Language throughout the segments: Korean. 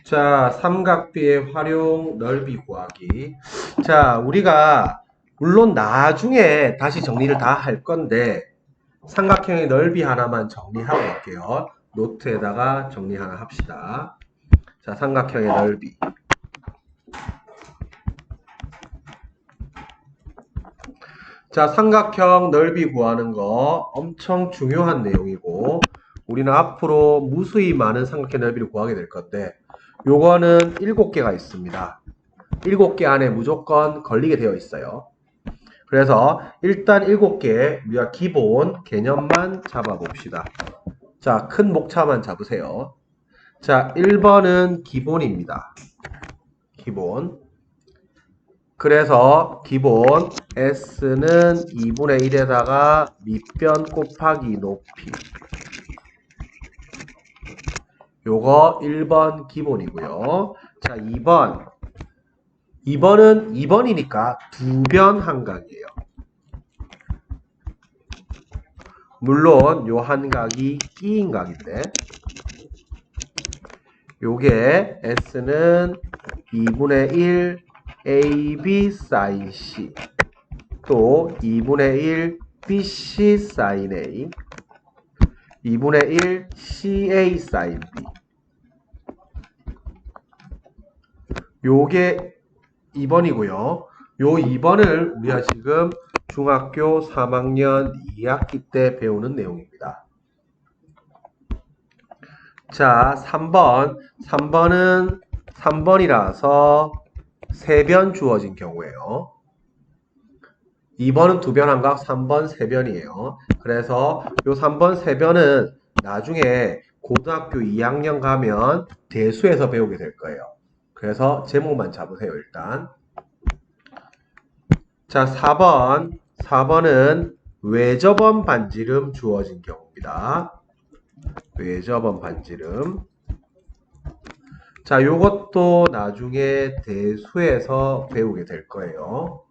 자, 삼각비의 활용 넓이 구하기. 자, 우리가 물론 나중에 다시 정리를 다 할 건데 삼각형의 넓이 하나만 정리하고 갈게요. 노트에다가 정리 하나 합시다. 자, 삼각형의 넓이. 자, 삼각형 넓이 구하는 거 엄청 중요한 내용이고 우리는 앞으로 무수히 많은 삼각형 넓이를 구하게 될 건데 요거는 7개가 있습니다. 7개 안에 무조건 걸리게 되어 있어요. 그래서 일단 7개 우리가 기본 개념만 잡아봅시다. 자, 큰 목차만 잡으세요. 자, 1번은 기본입니다. 기본. 그래서 기본 S는 2분의 1에다가 밑변 곱하기 높이. 요거 1번 기본이고요. 자, 2번. 2번은 2번이니까 두변 한각이에요. 물론 요 한각이 끼인 각인데 요게 S는 2분의 1 AB sin C 또 2분의 1 BC sin A 2분의 1 CA sin B 요게 2번이고요. 요 2번을 우리가 지금 중학교 3학년 2학기 때 배우는 내용입니다. 자, 3번. 3번은 3번이라서 3변 주어진 경우에요. 2번은 두변 한각, 3번 세변이에요. 그래서 요 3번 세변은 나중에 고등학교 2학년 가면 대수에서 배우게 될 거예요. 그래서 제목만 잡으세요, 일단. 자, 4번. 4번은 외접원 반지름 주어진 경우입니다. 외접원 반지름. 자, 요것도 나중에 대수에서 배우게 될 거예요.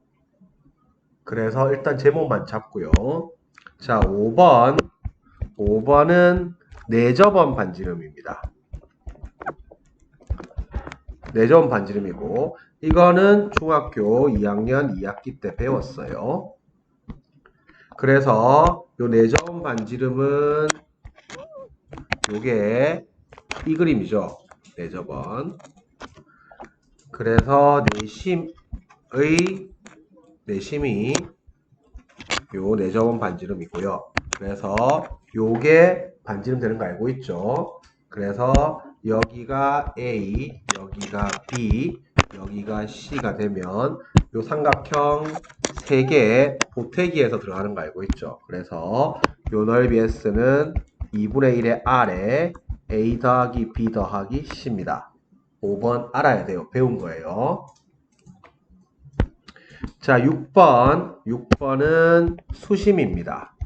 그래서 일단 제목만 잡고요. 자, 5번. 5번은 내접원 반지름입니다. 내접원 반지름이고 이거는 중학교 2학년 2학기 때 배웠어요. 그래서 요 내접원 반지름은 요게 이 그림이죠. 내접원. 그래서 내심이 요 내접원 반지름이고요. 그래서 요게 반지름 되는 거 알고 있죠? 그래서 여기가 A, 여기가 B, 여기가 C가 되면 요 삼각형 3개 보태기에서 들어가는 거 알고 있죠? 그래서 요 넓이 S는 2분의 1의 R에 A 더하기 B 더하기 C입니다. 5번 알아야 돼요. 배운 거예요. 자, 6번. 6번은 수심입니다.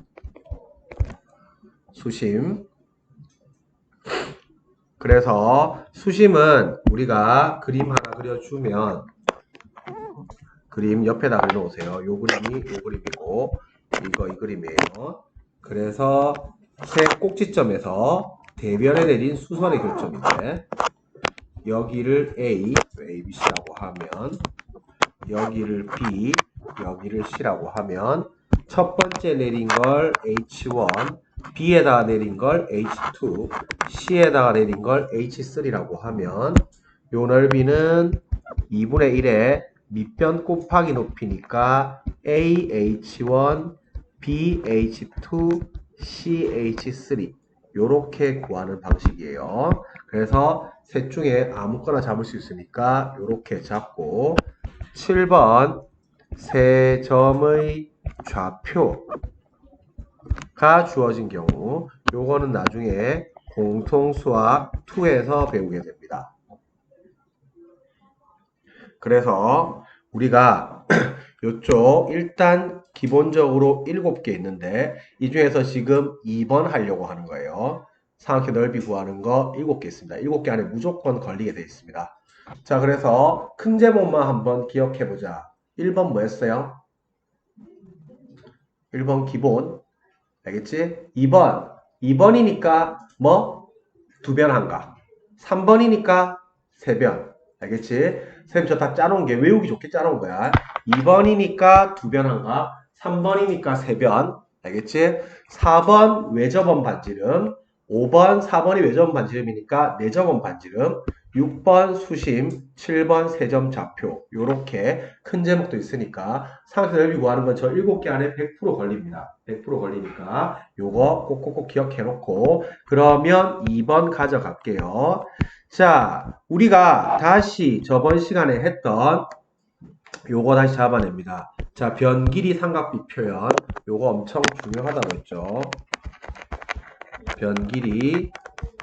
수심. 그래서 수심은 우리가 그림 하나 그려주면 그림 옆에다 그려놓으세요. 요 그림이 요 그림이고 이거 이 그림이에요. 그래서 세 꼭지점에서 대변에 내린 수선의 교점인데 여기를 A, ABC라고 하면 여기를 B, 여기를 C라고 하면 첫 번째 내린 걸 H1, B에다가 내린 걸 H2, C에다가 내린 걸 H3라고 하면 요 넓이는 2분의 1의 밑변 곱하기 높이니까 AH1, BH2, CH3 요렇게 구하는 방식이에요. 그래서 셋 중에 아무거나 잡을 수 있으니까 요렇게 잡고 7번 세 점의 좌표가 주어진 경우 요거는 나중에 공통수학 2에서 배우게 됩니다. 그래서 우리가 요쪽 일단 기본적으로 7개 있는데 이 중에서 지금 2번 하려고 하는 거예요. 삼각형 넓이 구하는 거 7개 있습니다. 7개 안에 무조건 걸리게 되어 있습니다. 자, 그래서 큰 제목만 한번 기억해 보자. 1번 뭐였어요? 1번 기본. 알겠지? 2번이니까 뭐? 두변 한각. 3번이니까 3변. 알겠지? 선생님 저 다 짜놓은 게 외우기 좋게 짜놓은 거야. 2번이니까 2변 한가? 3번이니까 3변. 알겠지? 4번 외접원 반지름. 5번 4번이 외접원 반지름이니까 내접원 반지름. 6번 수심, 7번 세점 좌표. 요렇게 큰 제목도 있으니까 삼각형 넓이 구하는 건 저 7개 안에 100% 걸립니다. 100% 걸리니까 요거 꼭꼭꼭 기억해 놓고 그러면 2번 가져갈게요. 자, 우리가 다시 저번 시간에 했던 요거 다시 잡아냅니다. 자, 변길이 삼각비 표현. 요거 엄청 중요하다고 했죠. 변길이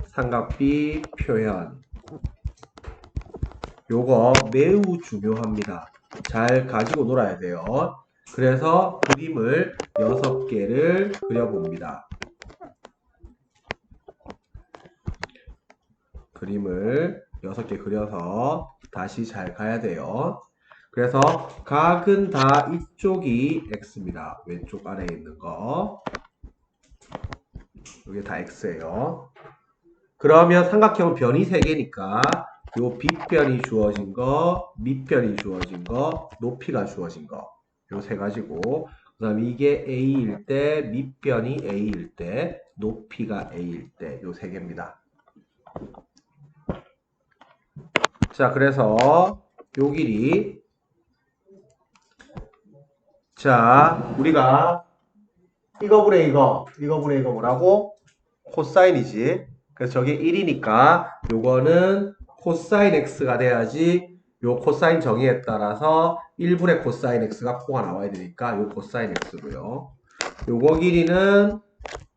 삼각비 표현. 요거 매우 중요합니다. 잘 가지고 놀아야 돼요. 그래서 그림을 6개를 그려봅니다. 그림을 6개 그려서 다시 잘 가야 돼요. 그래서 각은 다 이쪽이 x입니다. 왼쪽 아래에 있는 거. 이게 다 x예요. 그러면 삼각형은 변이 3개니까 요 빗변이 주어진 거, 밑변이 주어진 거, 높이가 주어진 거. 요 3가지고 그 다음에 이게 a일 때, 밑변이 a일 때, 높이가 a일 때 요 3개입니다. 자, 그래서 요 길이 자, 우리가 이거분의 이거 뭐라고? 코사인이지. 그래서 저게 1이니까 요거는 코사인 x가 돼야지 요 코사인 정의에 따라서 1분의 코사인 x가 코가 나와야 되니까 요 코사인 x고요. 요거 길이는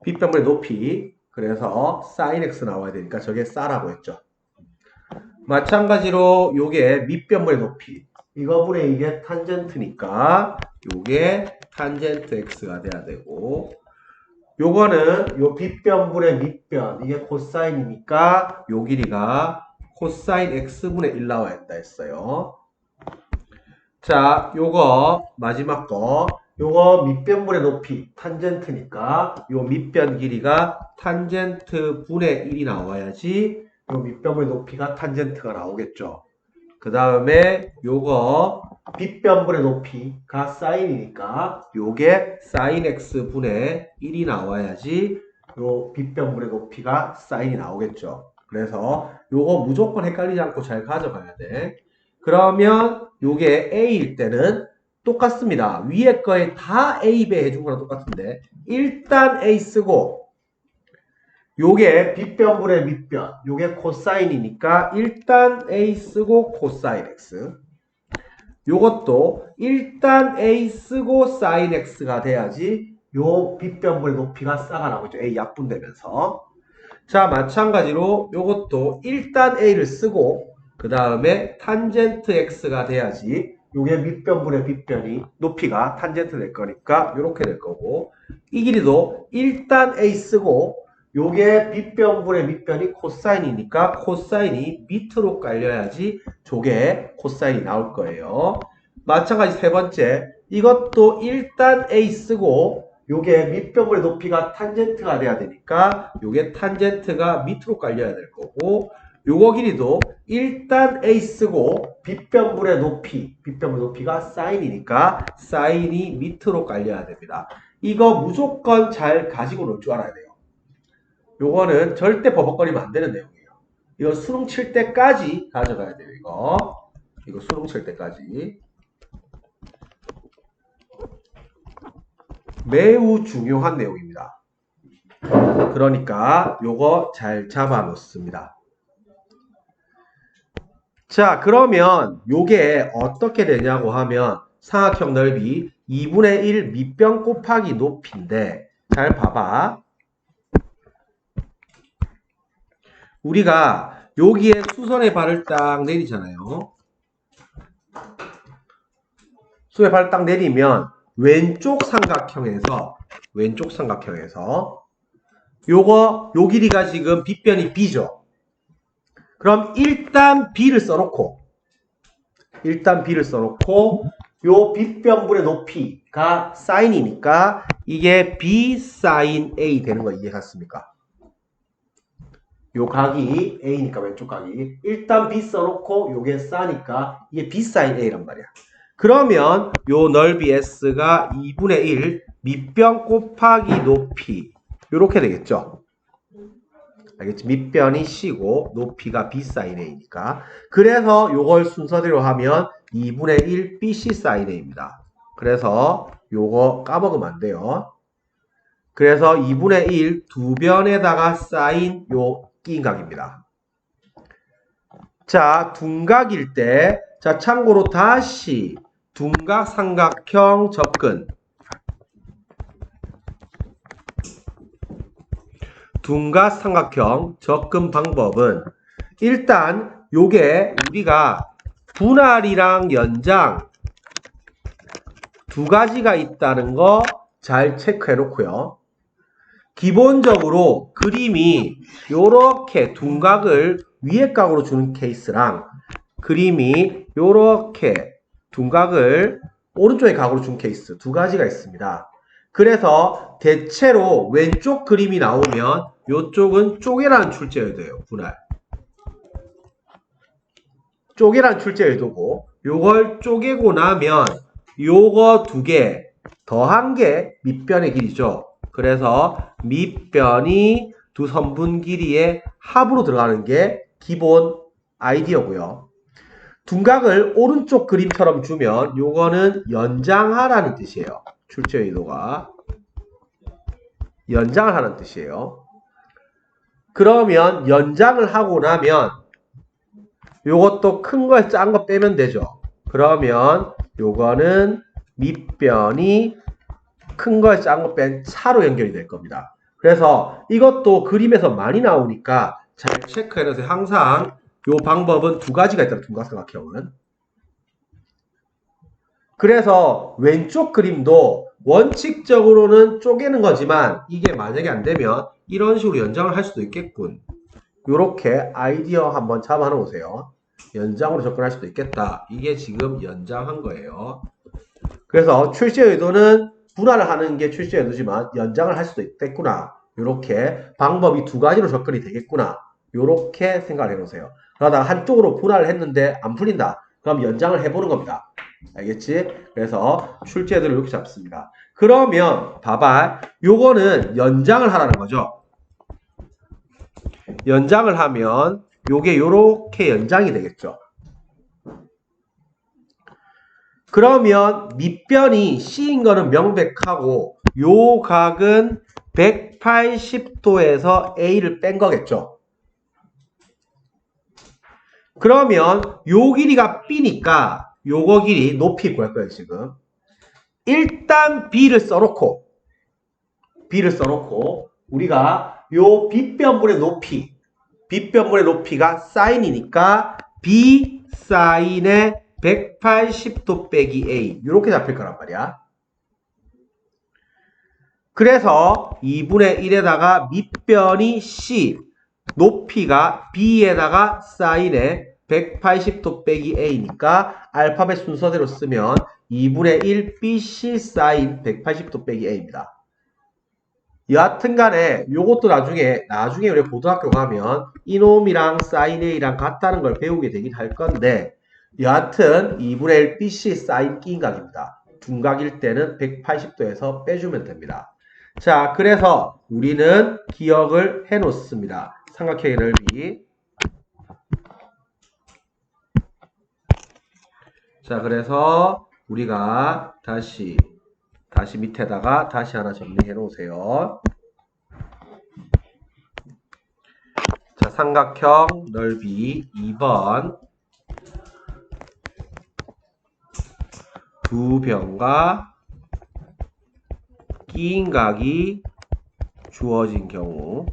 빗변분의 높이 그래서 사인 x 나와야 되니까 저게 싸라고 했죠. 마찬가지로 요게 밑변분의 높이 이거분의 이게 탄젠트니까 요게 탄젠트 x가 돼야 되고 요거는 요 빗변분의 밑변 이게 코사인이니까 요 길이가 코사인 x분의 1 나와야 된다 했어요. 자, 요거 마지막 거 요거 밑변분의 높이 탄젠트니까 요 밑변 길이가 탄젠트 분의 1이 나와야지 요 밑변분의 높이가 탄젠트가 나오겠죠. 그 다음에 요거 빗변분의 높이가 사인이니까 요게 사인 x 분의 1이 나와야지 요 빗변분의 높이가 사인이 나오겠죠. 그래서 요거 무조건 헷갈리지 않고 잘 가져가야 돼. 그러면 요게 a일 때는 똑같습니다. 위에 거에 다 a 배 해준 거랑 똑같은데 일단 a 쓰고 요게 빗변분의 밑변, 요게 코사인이니까 일단 a 쓰고 코사인 x. 요것도 일단 a 쓰고 사인 x가 돼야지 요 빗변분의 높이가 싸가 나오죠. a 약분되면서. 자, 마찬가지로 요것도 일단 a를 쓰고 그 다음에 탄젠트 x가 돼야지 요게 밑변분의 빗변이 높이가 탄젠트 될 거니까 요렇게 될 거고 이 길이도 일단 a 쓰고 요게 빗변분의 밑변이 코사인이니까 코사인이 밑으로 깔려야지 저게 코사인이 나올 거예요. 마찬가지 세 번째 이것도 일단 a 쓰고 요게 밑변분의 높이가 탄젠트가 돼야 되니까 요게 탄젠트가 밑으로 깔려야 될 거고 요거 길이도 일단 a 쓰고 빗변분의 높이가 사인이니까 사인이 밑으로 깔려야 됩니다. 이거 무조건 잘 가지고 놀 줄 알아야 돼요. 요거는 절대 버벅거리면 안 되는 내용이에요. 이거 수능 칠 때까지 가져가야 돼요. 이거 수능 칠 때까지. 매우 중요한 내용입니다. 그러니까 요거 잘 잡아 놓습니다. 자, 그러면 요게 어떻게 되냐고 하면 삼각형 넓이 2분의 1 밑변 곱하기 높이인데 잘 봐봐. 우리가 여기에 수선의 발을 딱 내리잖아요. 수선의 발을 딱 내리면 왼쪽 삼각형에서 요거 요 길이가 지금 빗변이 b죠. 그럼 일단 b를 써놓고 요 빗변분의 높이가 사인이니까 이게 b 사인 a 되는 거 이해갔습니까? 요 각이 A니까 왼쪽 각이 일단 B 써놓고 요게 싸니까 이게 B 사인 A란 말이야. 그러면 요 넓이 S가 2분의 1 밑변 곱하기 높이 요렇게 되겠죠. 알겠지? 밑변이 C고 높이가 B 사인 A니까. 그래서 요걸 순서대로 하면 2분의 1 BC 사인 A입니다. 그래서 요거 까먹으면 안 돼요. 그래서 2분의 1 두 변에다가 쌓인 요 끼인 각입니다. 자, 둔각일 때, 자, 참고로 다시 둔각 삼각형 접근. 둔각 삼각형 접근 방법은 일단 요게 우리가 분할이랑 연장 두 가지가 있다는 거 잘 체크해 놓고요. 기본적으로 그림이 요렇게 둔각을 위에 각으로 주는 케이스랑 그림이 요렇게 둔각을 오른쪽에 각으로 준 케이스 두 가지가 있습니다. 그래서 대체로 왼쪽 그림이 나오면 요쪽은 쪼개라는 출제 의도예요. 분할. 쪼개라는 출제 의도고 요걸 쪼개고 나면 요거 두 개 더한 게 밑변의 길이죠. 그래서 밑변이 두 선분 길이의 합으로 들어가는 게 기본 아이디어고요. 둔각을 오른쪽 그림처럼 주면 요거는 연장하라는 뜻이에요. 출제 의도가. 연장을 하는 뜻이에요. 그러면 연장을 하고 나면 요것도 큰 거, 짠 거 빼면 되죠. 그러면 요거는 밑변이 큰 거에 짠 거 뺀 차로 연결이 될 겁니다. 그래서 이것도 그림에서 많이 나오니까 잘 체크해놓으세요. 항상 요 방법은 두 가지가 있다. 둔각삼각형은. 그래서 왼쪽 그림도 원칙적으로는 쪼개는 거지만 이게 만약에 안 되면 이런 식으로 연장을 할 수도 있겠군. 요렇게 아이디어 한번 잡아 놓으세요. 연장으로 접근할 수도 있겠다. 이게 지금 연장한 거예요. 그래서 출제 의도는 분할을 하는 게 출제 의도지만 연장을 할 수도 있겠구나. 요렇게 방법이 두 가지로 접근이 되겠구나. 요렇게 생각을 해놓으세요. 그러다가 한쪽으로 분할을 했는데 안 풀린다. 그럼 연장을 해보는 겁니다. 알겠지? 그래서 출제 의도를 이렇게 잡습니다. 그러면 봐봐. 요거는 연장을 하라는 거죠. 연장을 하면 요게 요렇게 연장이 되겠죠. 그러면 밑변이 C인 거는 명백하고 요 각은 180도에서 A를 뺀 거겠죠. 그러면 요 길이가 B니까 요거 길이 높이 구할 거예요, 지금. 일단 B를 써놓고 우리가 요 빗변분의 높이가 사인이니까 B 사인의 180도 빼기 A 이렇게 잡힐 거란 말이야. 그래서 2분의 1에다가 밑변이 C 높이가 B에다가 사인의 180도 빼기 A니까 알파벳 순서대로 쓰면 2분의 1 BC 사인 180도 빼기 A입니다. 여하튼 간에 요것도 나중에 우리 고등학교 가면 이놈이랑 사인 A랑 같다는 걸 배우게 되긴 할 건데 여하튼 2분의 1 BC 사인 끼인 각입니다. 둔각일 때는 180도에서 빼주면 됩니다. 자, 그래서 우리는 기억을 해 놓습니다. 삼각형의 넓이. 자, 그래서 우리가 다시 밑에다가 다시 하나 정리해 놓으세요. 자, 삼각형 넓이 2번. 두 변과 끼인 각이 주어진 경우.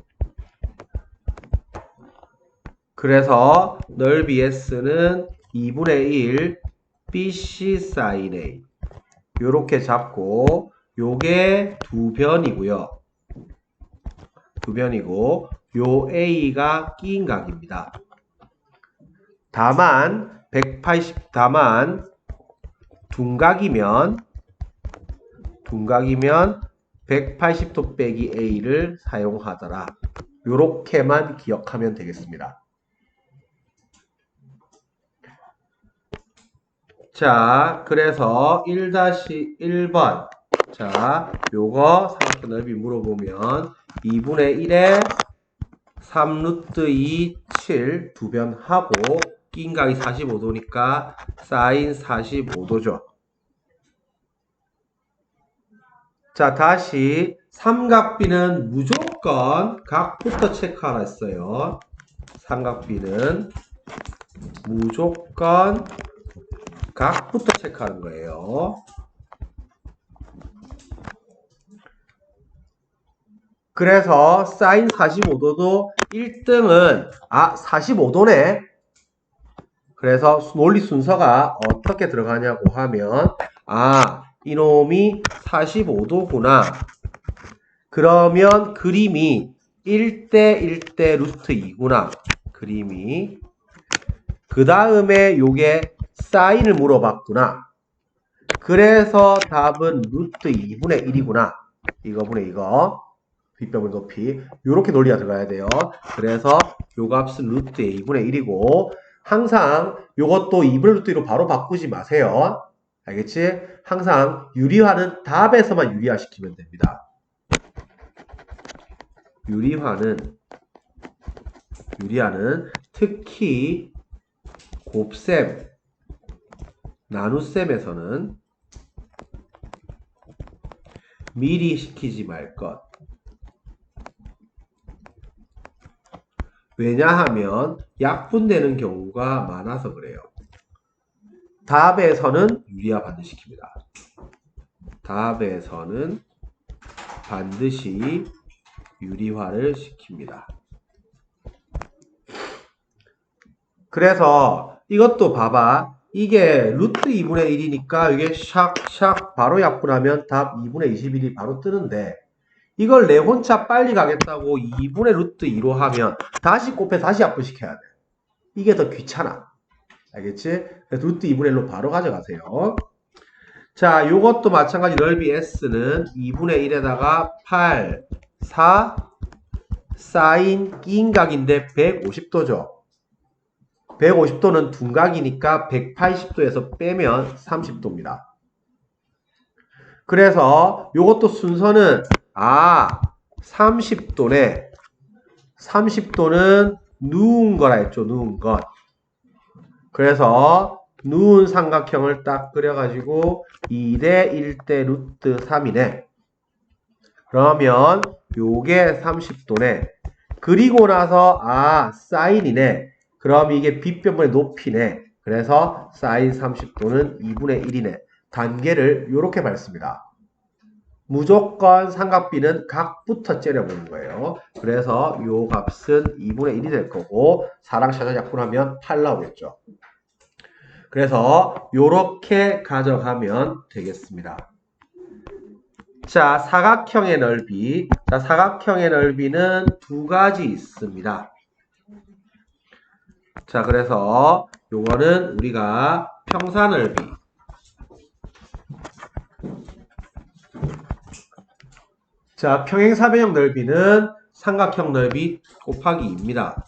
그래서 넓이 S는 2분의 1 BC 사인 A. 요렇게 잡고 요게 두 변이고요. 두 변이고 요 A가 끼인 각입니다. 다만 둔각이면 180도 빼기 A를 사용하더라. 요렇게만 기억하면 되겠습니다. 자, 그래서 1-1번. 자, 요거 삼각형 넓이 물어보면 2분의 1에 3루트 2, 7 두 변 하고 낀 각이 45도니까 사인 45도죠. 자, 다시 삼각비는 무조건 각부터 체크하라 했어요. 삼각비는 무조건 각부터 체크하는 거예요. 그래서 사인 45도도 1등은 45도네. 그래서 논리 순서가 어떻게 들어가냐고 하면 이놈이 45도구나. 그러면 그림이 1대 1대 루트 2구나. 그림이. 그 다음에 요게 사인을 물어봤구나. 그래서 답은 루트 2분의 1이구나. 이거분의 이거. 빗변물 높이. 요렇게 논리가 들어가야 돼요. 그래서 요 값은 루트 2분의 1이고 항상 요것도 2분의 루트 2로 바로 바꾸지 마세요. 알겠지? 항상 유리화는 답에서만 유리화 시키면 됩니다. 유리화는 특히 곱셈, 나눗셈에서는 미리 시키지 말 것. 왜냐하면 약분되는 경우가 많아서 그래요. 답에서는 유리화 반드시 시킵니다. 답에서는 반드시 유리화를 시킵니다. 그래서 이것도 봐봐. 이게 루트 2분의 1이니까 이게 샥샥 바로 약분하면 답 2분의 21이 바로 뜨는데 이걸 내 혼자 빨리 가겠다고 2분의 루트 2로 하면 다시 곱해 다시 약분시켜야 돼. 이게 더 귀찮아. 알겠지? 그래서 루트 2분의 1로 바로 가져가세요. 자, 요것도 마찬가지 넓이 S는 2분의 1에다가 8, 4, 사인 끼인 각인데 150도죠. 150도는 둔각이니까 180도에서 빼면 30도입니다. 그래서 요것도 순서는 30도네. 30도는 누운 거라 했죠. 누운 것. 그래서 누운 삼각형을 딱 그려가지고 2대 1대 루트 3이네. 그러면 요게 30도네. 그리고 나서 사인이네. 그럼 이게 빗변분의 높이네. 그래서 사인 30도는 2분의 1이네. 단계를 이렇게 밟습니다. 무조건 삼각비는 각부터 째려보는 거예요. 그래서 요 값은 2분의 1이 될 거고 4랑 샤자 약분하면 8 나오겠죠. 그래서 요렇게 가져가면 되겠습니다. 자, 사각형의 넓이. 자, 사각형의 넓이는 두 가지 있습니다. 자, 그래서 요거는 우리가 평사 넓이. 자, 평행사변형 넓이는 삼각형 넓이 곱하기 2입니다.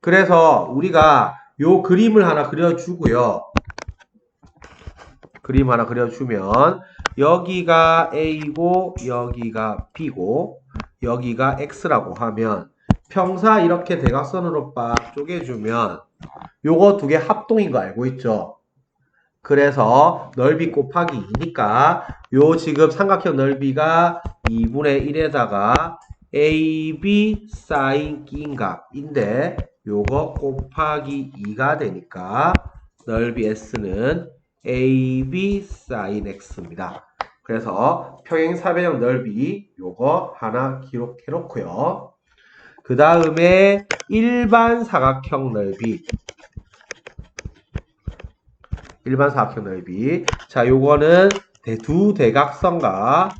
그래서 우리가 요 그림을 하나 그려주고요. 그림 하나 그려주면 여기가 A고 여기가 B고 여기가 X라고 하면 평사 이렇게 대각선으로 빡 쪼개주면 요거 두 개 합동인 거 알고 있죠? 그래서 넓이 곱하기 2니까 요 지금 삼각형 넓이가 2분의 1에다가 AB 사인 끼인 값인데 요거 곱하기 2가 되니까 넓이 S는 AB 사인 X입니다. 그래서 평행사변형 넓이 요거 하나 기록해 놓고요. 그 다음에 일반 사각형 넓이. 일반 사각형 넓이. 자, 요거는 두 대각선과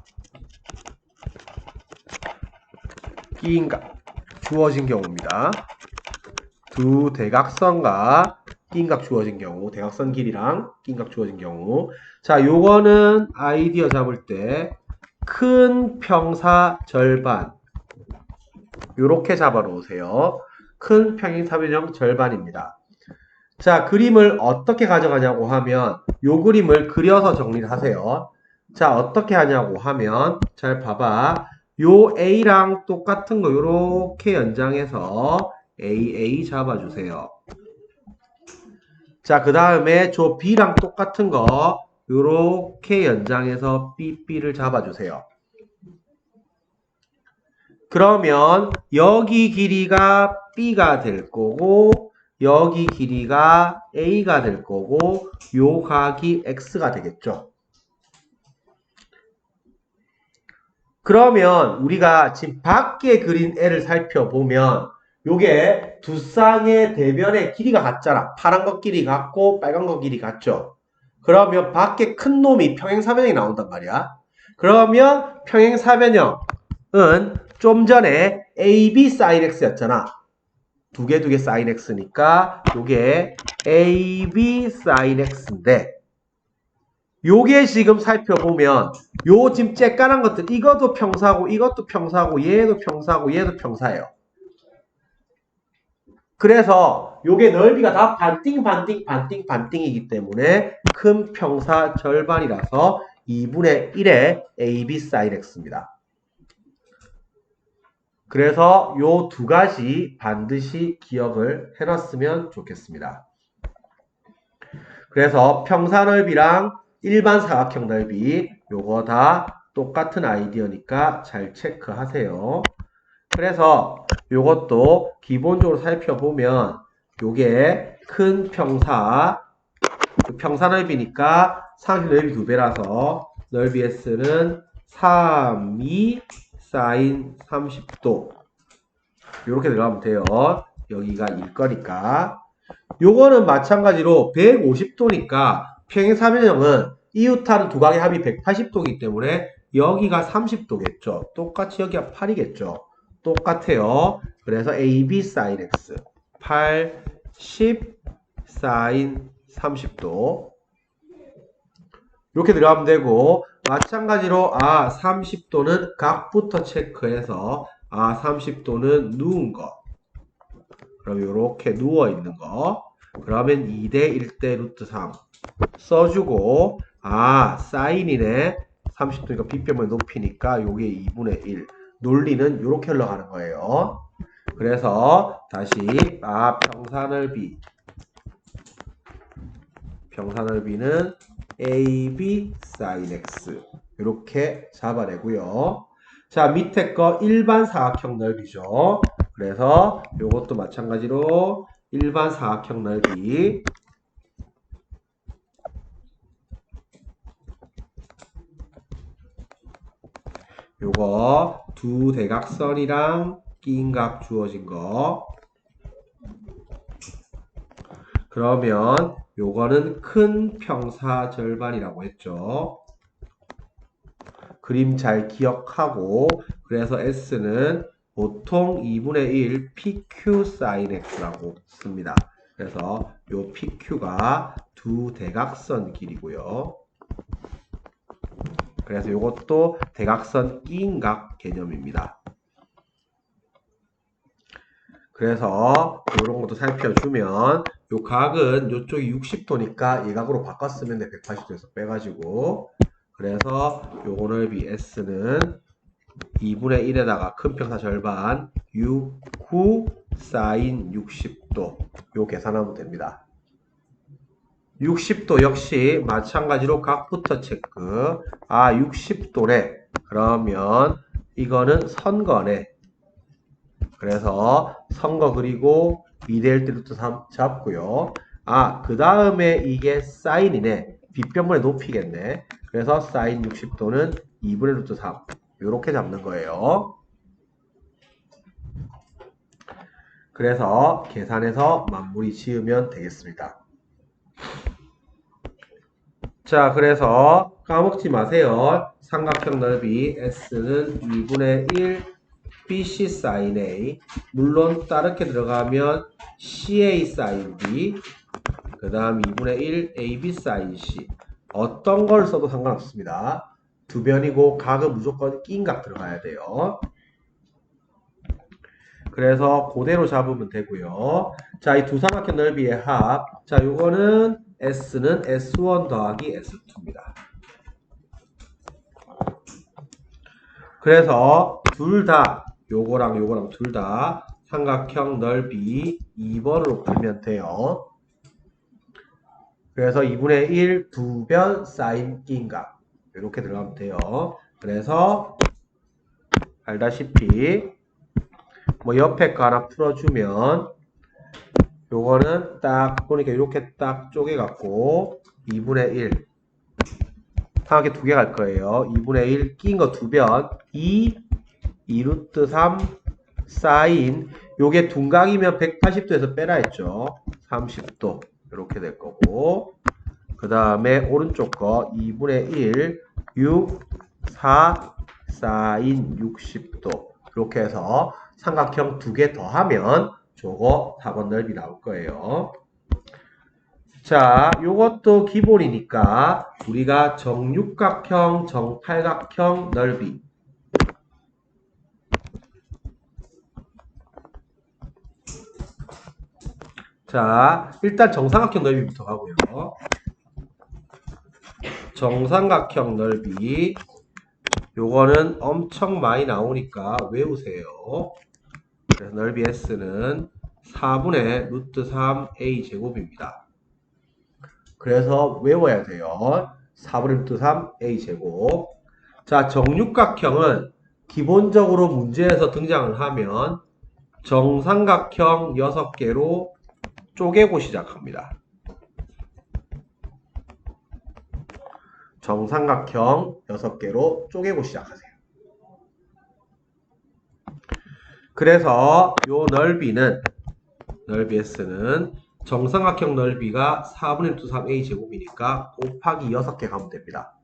끼인 값 주어진 경우입니다. 두 대각선과 끼인 값 주어진 경우, 대각선 길이랑 끼인 값 주어진 경우. 자, 요거는 아이디어 잡을 때 큰 평사 절반. 요렇게 잡아 놓으세요. 큰 평행사변형 절반입니다. 자, 그림을 어떻게 가져가냐고 하면 요 그림을 그려서 정리를 하세요. 자, 어떻게 하냐고 하면 잘 봐봐. 요 A랑 똑같은 거 요렇게 연장해서 AA 잡아주세요. 자, 그 다음에 저 B랑 똑같은 거 요렇게 연장해서 BB를 잡아주세요. 그러면 여기 길이가 B가 될 거고 여기 길이가 A가 될 거고 요 각이 X가 되겠죠. 그러면 우리가 지금 밖에 그린 애를 살펴보면 요게 두 쌍의 대변의 길이가 같잖아. 파란 거 길이 같고 빨간 거 길이 같죠. 그러면 밖에 큰 놈이 평행사변형이 나온단 말이야. 그러면 평행사변형은 좀 전에 AB sin X였잖아. 두 개 sin X니까 요게 AB sin X인데 요게 지금 살펴보면 요 지금 쬐까란 것들 이것도 평사고 이것도 평사고 얘도 평사고 얘도 평사예요. 그래서 요게 넓이가 다 반띵이기 때문에 큰 평사 절반이라서 2분의 1의 AB sin X입니다. 그래서 요 두 가지 반드시 기억을 해놨으면 좋겠습니다. 그래서 평사 넓이랑 일반 사각형 넓이 요거 다 똑같은 아이디어니까 잘 체크하세요. 그래서 요것도 기본적으로 살펴보면 요게 큰 평사 평사 넓이니까 사각형 넓이 2배라서 넓이 S는 3, 2 sin 30도 요렇게 들어가면 돼요. 여기가 일거니까 요거는 마찬가지로 150도니까 평행사변형은 이웃하는 두 각의 합이 180도이기 때문에 여기가 30도겠죠. 똑같이 여기가 8이겠죠. 똑같아요. 그래서 AB sin X 80 sin 30도 이렇게 들어가면 되고 마찬가지로 30도는 각부터 체크해서 30도는 누운 거 그럼 이렇게 누워 있는 거 그러면 2대 1대 루트 3 써주고 사인이네 30도니까 빗변의 높이니까 요게 2분의 1 논리는 이렇게 흘러가는 거예요. 그래서 다시 평사넓이는 AB sin X 이렇게 잡아내고요. 자 밑에 거 일반 사각형 넓이죠. 그래서 요것도 마찬가지로 일반 사각형 넓이 요거 두 대각선이랑 낀 각 주어진 거 그러면 요거는 큰 평사 절반이라고 했죠. 그림 잘 기억하고 그래서 S는 보통 2분의 1 PQ sin X라고 씁니다. 그래서 요 PQ가 두 대각선 길이고요. 그래서 요것도 대각선 끼인 각 개념입니다. 그래서 이런 것도 살펴주면 요 각은 요쪽이 60도니까 이 각으로 바꿨으면 돼. 180도에서 빼가지고 그래서 요거 넓이 S는 2분의 1에다가 큰 평사 절반 6, 9 sin 60도 요 계산하면 됩니다. 60도 역시 마찬가지로 각부터 체크 60도래 그러면 이거는 선거네 그래서 선거 그리고 2대 1대 루트 3 잡고요 그 다음에 이게 사인이네 빗변분의 높이겠네 그래서 사인 60도는 2분의 루트 3 이렇게 잡는 거예요. 그래서 계산해서 마무리 지으면 되겠습니다. 자, 그래서 까먹지 마세요. 삼각형 넓이 S는 2분의 1 BC sin A 물론 다르게 들어가면 CA sin B 그 다음 2분의 1 AB sin C 어떤 걸 써도 상관없습니다. 두 변이고 각은 무조건 낀 각 들어가야 돼요. 그래서 그대로 잡으면 되고요. 자, 이 두 삼각형 넓이의 합. 자, 요거는 S는 S1 더하기 S2입니다. 그래서 둘 다 요거랑 요거랑 둘 다 삼각형 넓이 2번으로 풀면 돼요. 그래서 2분의 1 두 변 사인 낀각 이렇게 들어가면 돼요. 그래서 알다시피 뭐 옆에 거 하나 풀어주면 요거는 딱 보니까 이렇게 딱 쪼개갖고 2분의 1 삼각형 두 개 갈 거예요. 2분의 1 낀 거 두 변 2 2루트 3 사인 요게 둔각이면 180도에서 빼라 했죠. 30도 이렇게 될 거고 그 다음에 오른쪽 거 2분의 1 6 4 사인 60도 이렇게 해서 삼각형 두 개 더하면 저거 4번 넓이 나올 거예요. 자, 요것도 기본이니까 우리가 정육각형, 정팔각형 넓이 자, 일단 정삼각형 넓이부터 가고요. 정삼각형 넓이 요거는 엄청 많이 나오니까 외우세요. 그래서 넓이 S는 4분의 루트 3A 제곱입니다. 그래서 외워야 돼요. 4분의 루트 3A 제곱. 자, 정육각형은 기본적으로 문제에서 등장을 하면 정삼각형 6개로 쪼개고 시작합니다. 정삼각형 6개로 쪼개고 시작하세요. 그래서 요 넓이는 넓이 S는 정삼각형 넓이가 4분의 2 3A 제곱이니까 곱하기 6개 가면 됩니다.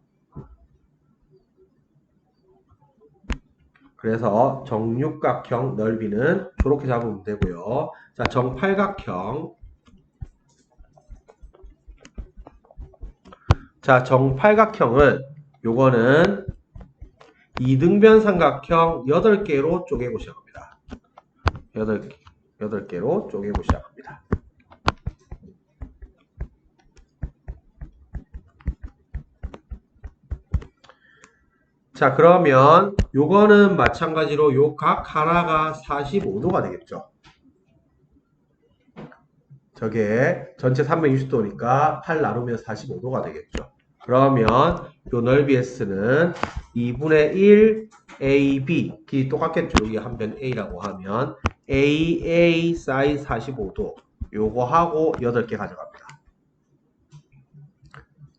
그래서 정육각형 넓이는 저렇게 잡으면 되고요. 자, 정팔각형. 자, 정팔각형은 요거는 이등변 삼각형 8개로 쪼개고 시작합니다. 8개로 쪼개고 시작합니다. 자, 그러면 요거는 마찬가지로 요 각 하나가 45도가 되겠죠. 저게 전체 360도니까 8 나누면 45도가 되겠죠. 그러면 요 넓이 S는 2분의 1 AB 길이 똑같겠죠. 여기 한 변 A라고 하면 AA 사인 45도 요거 하고 8개 가져갑니다.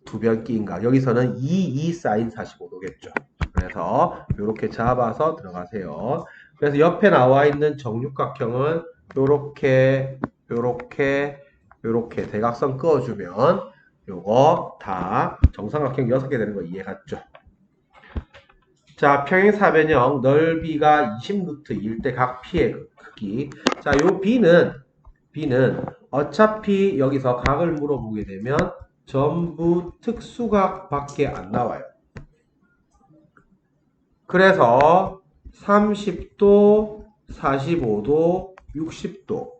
두 변 끼인가 여기서는 2 사인 45도겠죠. 그래서 이렇게 잡아서 들어가세요. 그래서 옆에 나와 있는 정육각형은 요렇게 대각선 그어주면 요거 다 정삼각형 6개 되는 거 이해갔죠? 자, 평행사변형 넓이가 20루트일 때 각 P의 크기. 자, 요 B는 어차피 여기서 각을 물어보게 되면 전부 특수각 밖에 안 나와요. 그래서 30도, 45도, 60도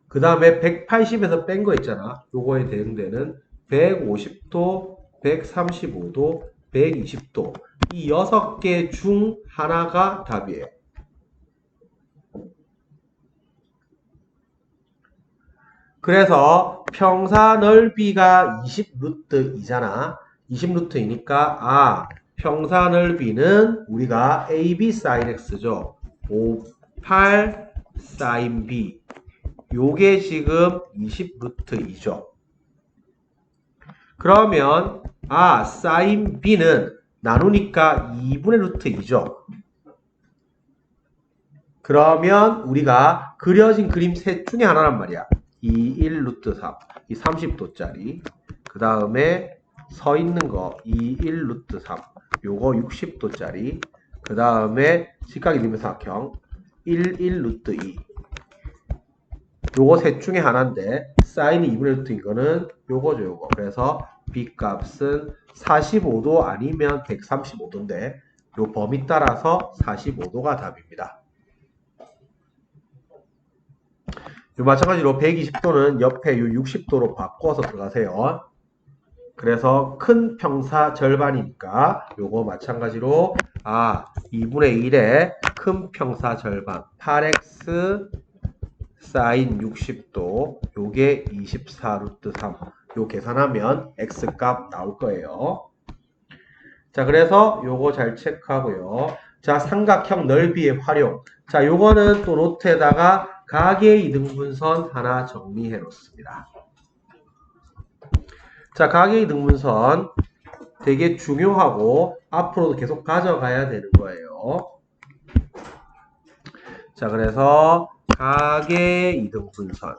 그 다음에 180에서 뺀 거 있잖아. 요거에 대응되는 150도, 135도, 120도 이 6개 중 하나가 답이에요. 그래서 평사 넓이가 20루트이잖아. 20루트이니까 평사 넓이는 우리가 AB sin X죠. 58 sin B 요게 지금 20루트이죠. 그러면 sin B는 나누니까 2분의 루트 2죠. 그러면 우리가 그려진 그림 셋 중에 하나란 말이야. 2, 1 루트 3. 이 30도짜리. 그 다음에 서 있는 거 2, 1 루트 3. 요거 60도짜리. 그 다음에 직각 일면삼각형 1, 1 루트 2. 요거 셋 중에 하나인데 사인이 2분의 루트인 거는 요거죠, 요거. 그래서 B 값은 45도 아니면 135도인데 요 범위 따라서 45도가 답입니다. 요 마찬가지로 120도는 옆에 요 60도로 바꿔서 들어가세요. 그래서 큰 평사 절반이니까 요거 마찬가지로 2분의 1의 큰 평사 절반 8x 사인 60도 요게 24 루트 3 요 계산하면 x값 나올 거예요. 자, 그래서 요거 잘 체크하고요. 자, 삼각형 넓이의 활용. 자, 요거는 또 노트에다가 가계 이등분선 하나 정리해 놓습니다. 자, 가계 이등분선 되게 중요하고 앞으로도 계속 가져가야 되는 거예요. 자, 그래서 가계 이등분선.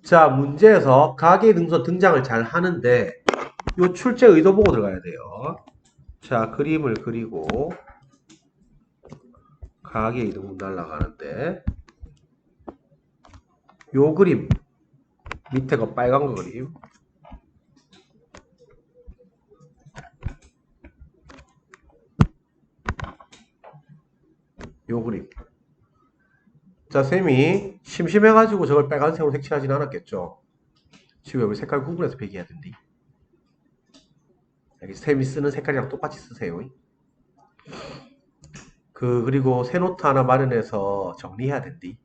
자, 문제에서 가계 이등분선 등장을 잘 하는데 요 출제 의도 보고 들어가야 돼요. 자, 그림을 그리고 가계 이등분 날라가는데 요 그림 밑에 거 빨간 거 그림 요 그림. 자, 쌤이 심심해가지고 저걸 빨간색으로 색칠하진 않았겠죠. 지금 여기 색깔 구분해서 배기해야 된대. 여기 쌤이 쓰는 색깔이랑 똑같이 쓰세요. 그리고 새 노트 하나 마련해서 정리해야 된대.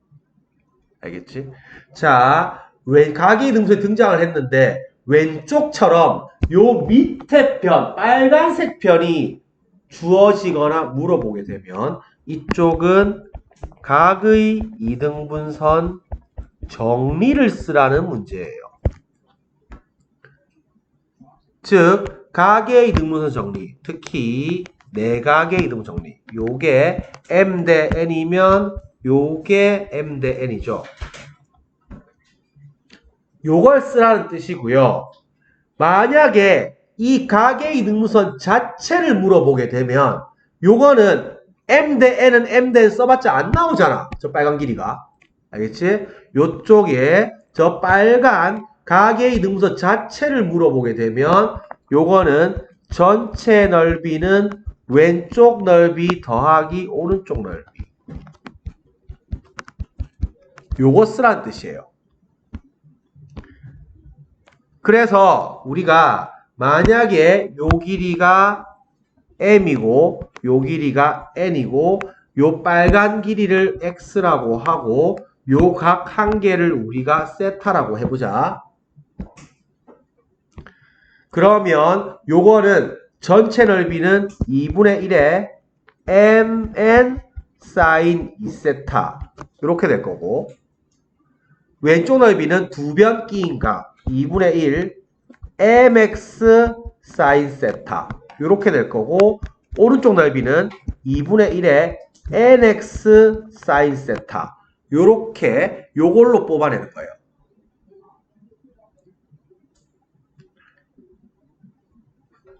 알겠지? 자, 가계 이등분선이 등장을 했는데 왼쪽처럼 요 밑에 편, 빨간색 편이 주어지거나 물어보게 되면 이쪽은 각의 이등분선 정리를 쓰라는 문제예요. 즉, 각의 이등분선 정리, 특히 내각의 이등분선 정리. 요게 m 대 n이면 요게 m 대 n이죠. 요걸 쓰라는 뜻이고요. 만약에 이 각의 이등분선 자체를 물어보게 되면 요거는 m 대 n은 m 대 n 써봤자 안 나오잖아. 저 빨간 길이가. 알겠지? 요쪽에 저 빨간 각의 이등분선 자체를 물어보게 되면 요거는 전체 넓이는 왼쪽 넓이 더하기 오른쪽 넓이. 요거 쓰라는 뜻이에요. 그래서 우리가 만약에 요 길이가 m이고 요 길이가 n이고 요 빨간 길이를 x라고 하고 요 각 한 개를 우리가 세타라고 해보자. 그러면 요거는 전체 넓이는 2분의 1에 mn 사인 2세타 이렇게 될 거고 왼쪽 넓이는 두 변 끼인 값 2분의 1 mx 사인 세타 이렇게 될 거고 오른쪽 넓이는 2분의 1에 nx 사인 세타 요렇게 요걸로 뽑아내는 거예요.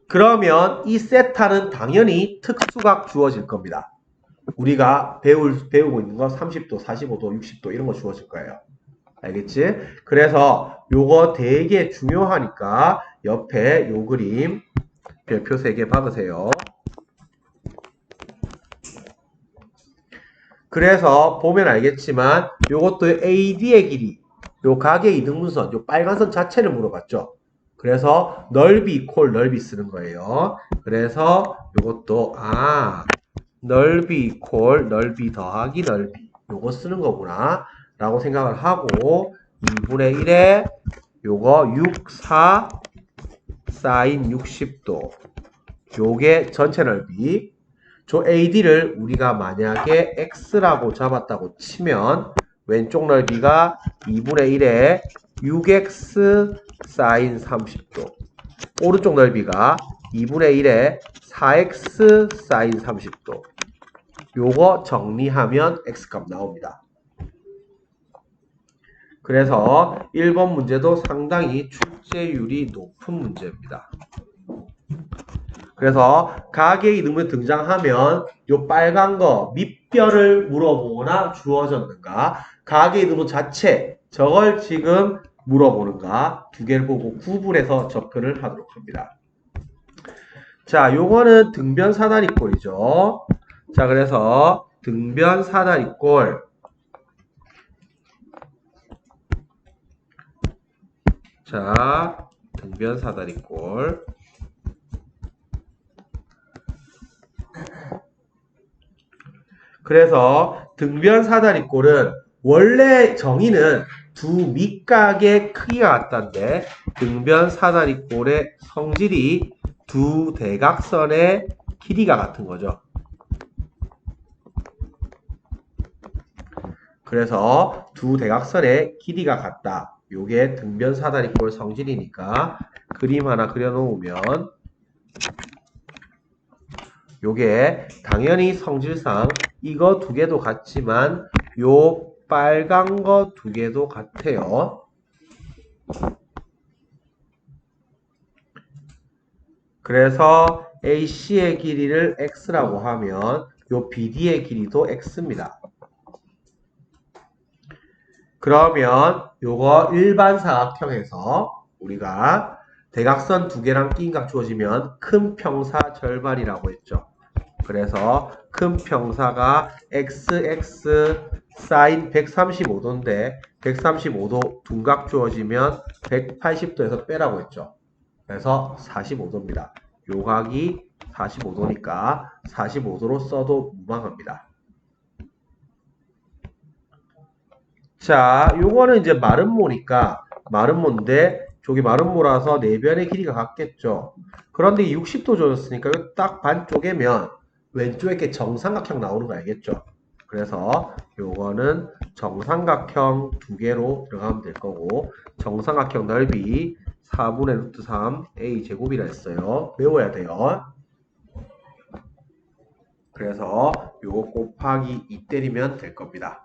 그러면 이 세타는 당연히 특수각 주어질 겁니다. 우리가 배우고 있는 거 30도, 45도, 60도 이런 거 주어질 거예요. 알겠지? 그래서 요거 되게 중요하니까 옆에 요 그림 별표 3개 박으세요. 그래서 보면 알겠지만 요것도 AD의 길이, 요 각의 이등분선, 요 빨간 선 자체를 물어봤죠. 그래서 넓이 이퀄 넓이 쓰는 거예요. 그래서 요것도 넓이 이퀄 넓이 더하기 넓이 요거 쓰는 거구나 라고 생각을 하고 2분의 1에 요거 6, 4 사인 60도 요게 전체 넓이 저 AD를 우리가 만약에 X라고 잡았다고 치면 왼쪽 넓이가 2분의 1에 6X 사인 30도 오른쪽 넓이가 2분의 1에 4X 사인 30도 요거 정리하면 X값 나옵니다. 그래서 1번 문제도 상당히 출제율이 높은 문제입니다. 그래서 각의 이등분이 등장하면 요 빨간 거 밑변을 물어보거나 주어졌는가 각의 이등분 자체 저걸 지금 물어보는가? 두 개를 보고 구분해서 접근을 하도록 합니다. 자, 요거는 등변 사다리꼴이죠. 자, 그래서 등변 사다리꼴. 자, 등변 사다리꼴. 그래서 등변 사다리꼴은 원래 정의는 두 밑각의 크기가 같다는데 등변 사다리꼴의 성질이 두 대각선의 길이가 같은 거죠. 그래서 두 대각선의 길이가 같다. 요게 등변 사다리꼴 성질이니까 그림 하나 그려놓으면 요게 당연히 성질상 이거 두 개도 같지만 요 빨간 거 두 개도 같아요. 그래서 AC의 길이를 X라고 하면 요 BD의 길이도 X입니다. 그러면 요거 일반 사각형에서 우리가 대각선 두 개랑 끼인 각 주어지면 큰 평사 절반이라고 했죠. 그래서 큰 평사가 XX sin 135도인데 135도 둔각 주어지면 180도에서 빼라고 했죠. 그래서 45도입니다. 요 각이 45도니까 45도로 써도 무방합니다. 자, 요거는 이제 마름모니까 마름모인데 저기 마름모라서 내변의 길이가 같겠죠. 그런데 60도 줘줬으니까 딱 반 쪼개면 왼쪽에 이렇게 정삼각형 나오는 거 알겠죠? 그래서 요거는 정삼각형 두 개로 들어가면 될 거고 정삼각형 넓이 4분의 루트 3 a 제곱이라 했어요. 외워야 돼요. 그래서 요거 곱하기 2 때리면 될 겁니다.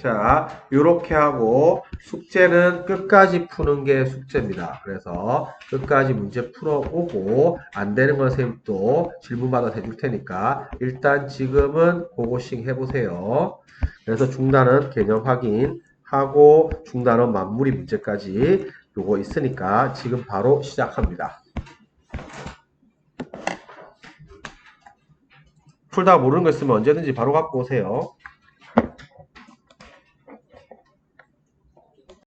자, 요렇게 하고 숙제는 끝까지 푸는 게 숙제입니다. 그래서 끝까지 문제 풀어오고 안 되는 건 선생님 또 질문받아서 해줄 테니까 일단 지금은 고고싱 해보세요. 그래서 중단은 개념 확인하고 중단은 마무리 문제까지 요거 있으니까 지금 바로 시작합니다. 풀다가 모르는 거 있으면 언제든지 바로 갖고 오세요.